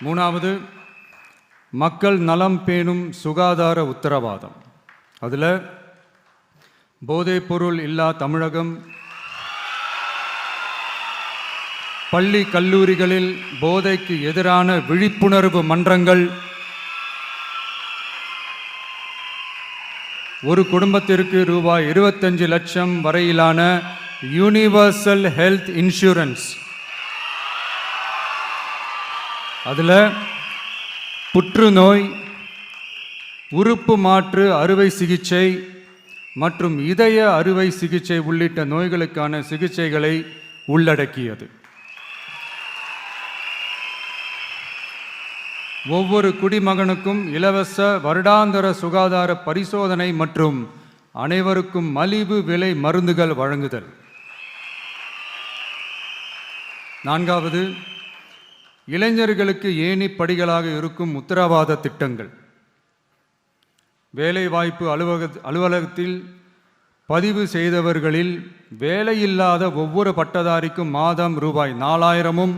மூணாவது, மக்கள் நலம் பேணும் சுகாதார உத்தரவாதம். அதில் போதைப்பொருள் இல்லா தமிழகம், பள்ளி கல்லூரிகளில் போதைக்கு எதிரான விழிப்புணர்வு மன்றங்கள், ஒரு குடும்பத்திற்கு ரூபாய் 25 லட்சம் வரையிலான யூனிவர்சல் ஹெல்த் இன்சூரன்ஸ். அதில் புற்றுநோய், உறுப்பு மாற்று அறுவை சிகிச்சை மற்றும் இதய அறுவை சிகிச்சை உள்ளிட்ட நோய்களுக்கான சிகிச்சைகளை உள்ளடக்கியது. ஒவ்வொரு குடிமகனுக்கும் இலவச வருடாந்திர சுகாதார பரிசோதனை மற்றும் அனைவருக்கும் மலிவு விலை மருந்துகள் வழங்குதல். நான்காவது, இளைஞர்களுக்கு ஏணி படிகளாக இருக்கும் உத்தரவாத திட்டங்கள். வேலைவாய்ப்பு அலுவலகத்தில் பதிவு செய்தவர்களில் வேலையில்லாத ஒவ்வொரு பட்டதாரிக்கும் மாதம் ரூபாய் 4000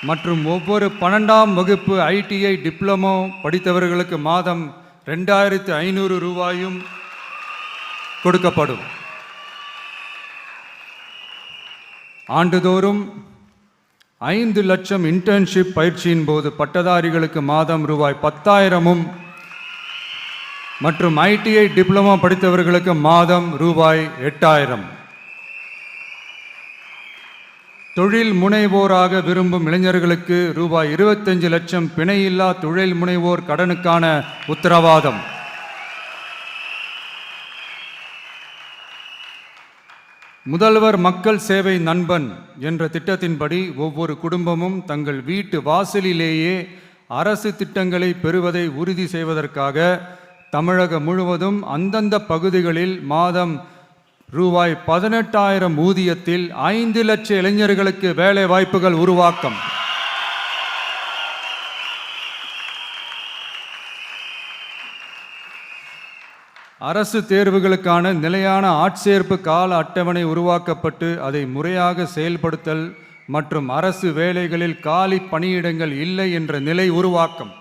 மற்றும் ஒவ்வொரு 12ஆம் வகுப்பு ITI டிப்ளமோ படித்தவர்களுக்கு மாதம் 2500 ரூபாயும் கொடுக்கப்படும். ஆண்டுதோறும் 5 லட்சம் இன்டர்ன்ஷிப் பயிற்சியின் போது பட்டதாரிகளுக்கு மாதம் ரூபாய் 10,000 மற்றும் ITI டிப்ளமோ படித்தவர்களுக்கு மாதம் ரூபாய் 8,000. தொழில் முனைவோராக விரும்பும் இளைஞர்களுக்கு ரூபாய் 25 லட்சம் பிணையில்லா தொழில் முனைவோர் கடனுக்கான உத்தரவாதம். முதல்வர் மக்கள் சேவை நண்பன் என்ற திட்டத்தின்படி ஒவ்வொரு குடும்பமும் தங்கள் வீட்டு வாசலிலேயே அரசு திட்டங்களை பெறுவதை உறுதி செய்வதற்காக தமிழகம் முழுவதும் அந்தந்த பகுதிகளில் மாதம் ரூபாய் 18,000 ஊதியத்தில் 5 லட்சம் இளைஞர்களுக்கு வேலை வாய்ப்புகள் உருவாக்கம். அரசு தேர்வுகளுக்கான நிலையான ஆட்சேர்ப்பு கால அட்டவணை உருவாக்கப்பட்டு அதை முறையாக செயல்படுத்தல் மற்றும் அரசு வேலைகளில் காலி பணியிடங்கள் இல்லை என்ற நிலை உருவாக்கம்.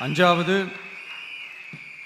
அஞ்சாவது,